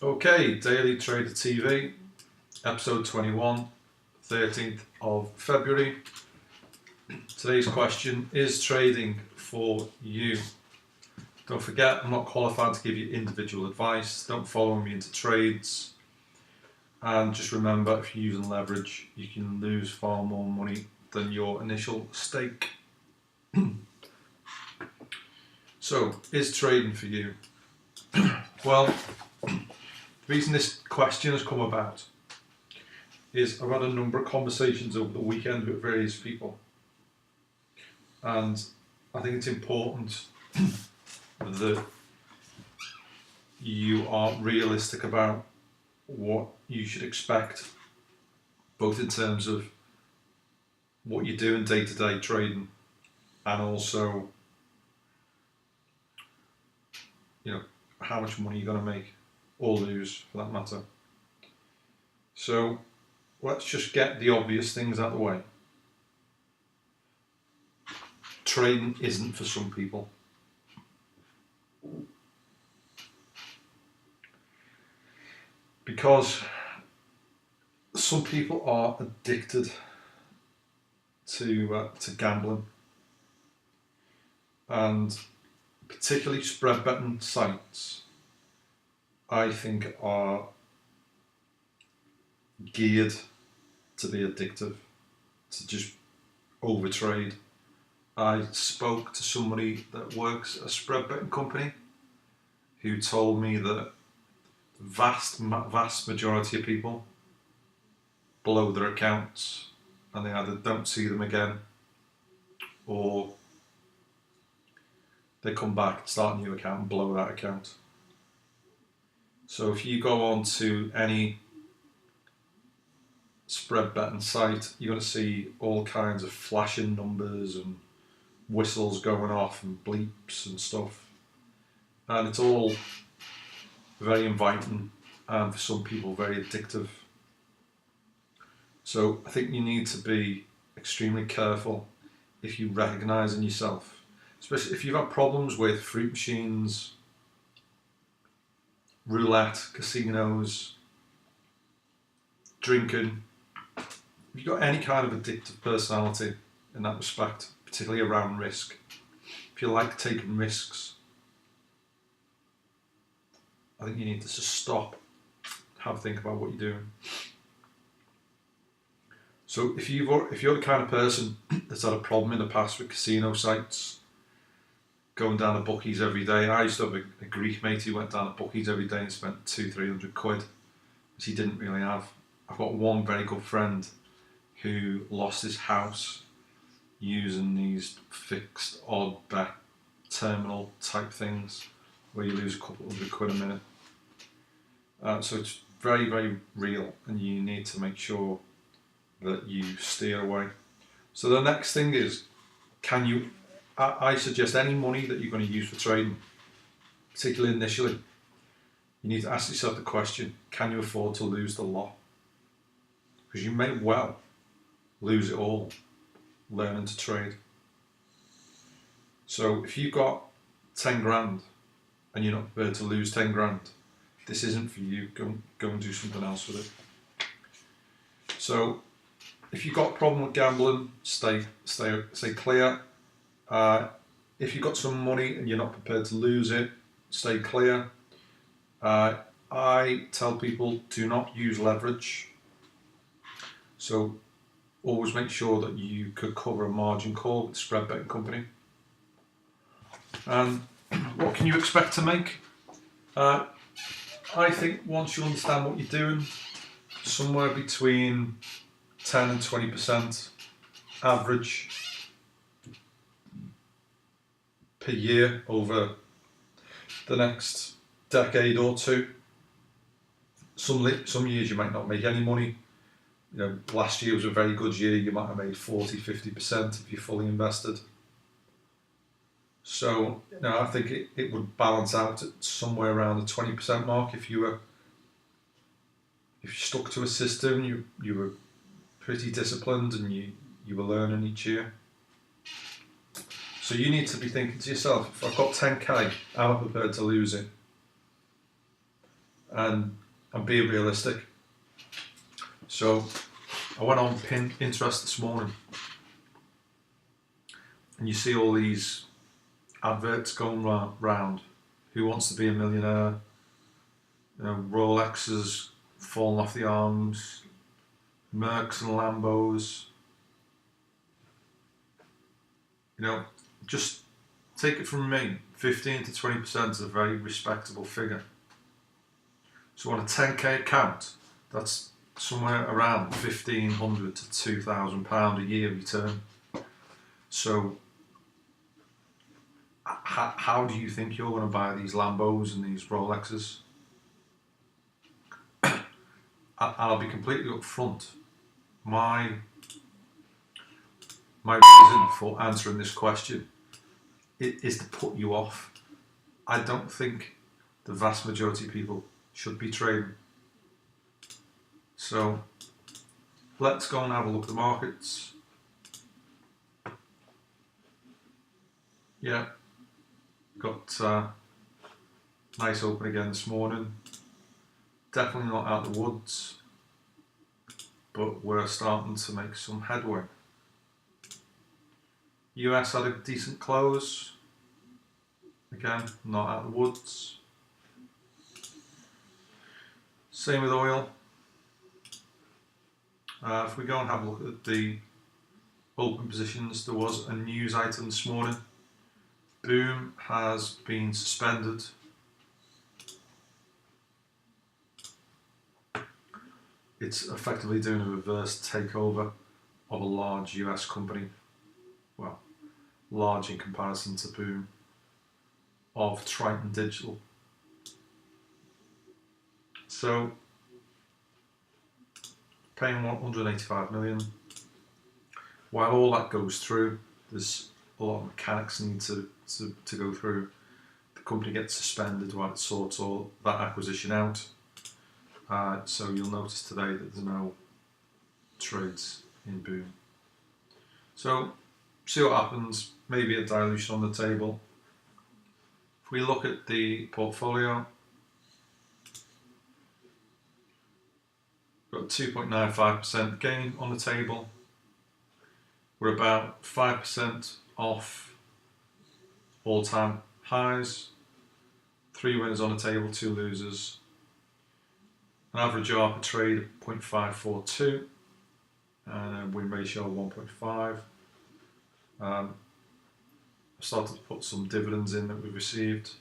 Okay, Daily Trader TV, episode 21, 13th of February. Today's question, is trading for you? Don't forget, I'm not qualified to give you individual advice. Don't follow me into trades. And just remember, if you're using leverage, you can lose far more money than your initial stake. So, is trading for you? Well, the reason this question has come about is I've had a number of conversations over the weekend with various people, and I think it's important that you are realistic about what you should expect, both in terms of what you're doing day-to-day trading and also how much money you're going to make or lose, for that matter. So let's just get the obvious things out of the way. Trading isn't for some people. Because some people are addicted to gambling, and particularly spread betting sites, I think, are geared to be addictive, to just overtrade. I spoke to somebody that works at a spread betting company who told me that vast majority of people blow their accounts and they either don't see them again or they come back and start a new account and blow that account. So if you go on to any spread betting site, you're going to see all kinds of flashing numbers and whistles going off and bleeps and stuff, and it's all very inviting and for some people very addictive. So I think you need to be extremely careful if you recognise in yourself, especially if you've had problems with fruit machines, roulette, casinos, drinking. If you've got any kind of addictive personality in that respect, particularly around risk, if you like taking risks, I think you need to just stop, have a think about what you're doing. So if you're the kind of person that's had a problem in the past with casino sites, going down to bookies every day. I used to have a Greek mate who went down to bookies every day and spent 200-300 quid, which he didn't really have. I've got one very good friend who lost his house using these fixed odd bet terminal type things where you lose a couple hundred quid a minute. So it's very, very real, and you need to make sure that you steer away. So the next thing is, I suggest any money that you're going to use for trading, particularly initially, you need to ask yourself the question, can you afford to lose the lot? Because you may well lose it all learning to trade. So if you've got 10 grand and you're not prepared to lose 10 grand, this isn't for you. Go and do something else with it. So if you've got a problem with gambling, stay clear. If you've got some money and you're not prepared to lose it, stay clear. I tell people, do not use leverage. So always make sure that you could cover a margin call with the spread betting company. And what can you expect to make? I think once you understand what you're doing, somewhere between 10 and 20% average per year over the next decade or two. Some years you might not make any money. Last year was a very good year. You might have made 40-50% if you're fully invested. So I think it would balance out at somewhere around the 20% mark if you stuck to a system, you were pretty disciplined and you were learning each year. So you need to be thinking to yourself, if I've got 10k, am I prepared to lose it? and be realistic. So I went on Pinterest this morning, and you see all these adverts going round. Who wants to be a millionaire? You know, Rolexes falling off the arms, Mercs and Lambos. You know, just take it from me, 15 to 20% is a very respectable figure. So on a 10k account, that's somewhere around £1,500 to £2,000 a year return. So how do you think you're going to buy these Lambos and these Rolexes? I'll be completely upfront. My reason for answering this question is to put you off. I don't think the vast majority of people should be trading. So let's go and have a look at the markets. Yeah, got nice open again this morning. Definitely not out of the woods, but we're starting to make some headway. US had a decent close. Again, not out of the woods. Same with oil. If we go and have a look at the open positions, there was a news item this morning. Boom has been suspended. It's effectively doing a reverse takeover of a large US company. Well, large in comparison to Boom, of Triton Digital. So, paying 185 million. While all that goes through, there's a lot of mechanics need to go through. The company gets suspended while it sorts all that acquisition out. So you'll notice today that there's no trades in Boom. So see what happens. Maybe a dilution on the table. If we look at the portfolio, got 2.95% gain on the table. We're about 5% off all-time highs. 3 winners on the table, 2 losers. An average ARPA trade of 0.542 and a win ratio of 1.5. I've started to put some dividends in that we've received.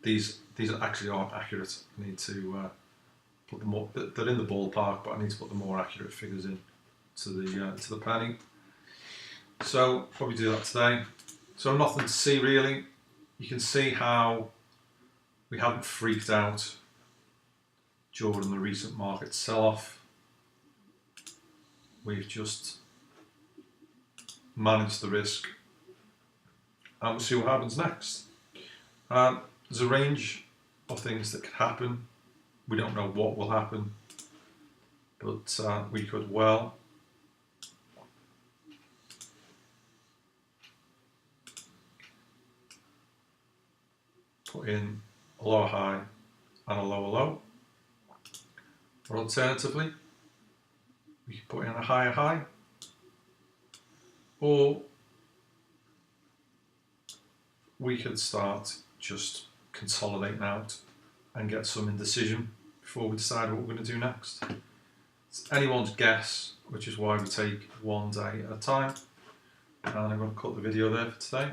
These actually aren't accurate. I need to put them more. They're in the ballpark, but I need to put the more accurate figures in to the penny. So probably do that today. So nothing to see really. You can see how we haven't freaked out during the recent market sell-off. We've just managed the risk, and we'll see what happens next. There's a range of things that could happen. We don't know what will happen, but we could well put in a lower high and a lower low. Or alternatively, we could put in a higher high, or we could start just consolidating out and get some indecision before we decide what we're going to do next. It's anyone's guess, which is why we take one day at a time. And I'm going to cut the video there for today.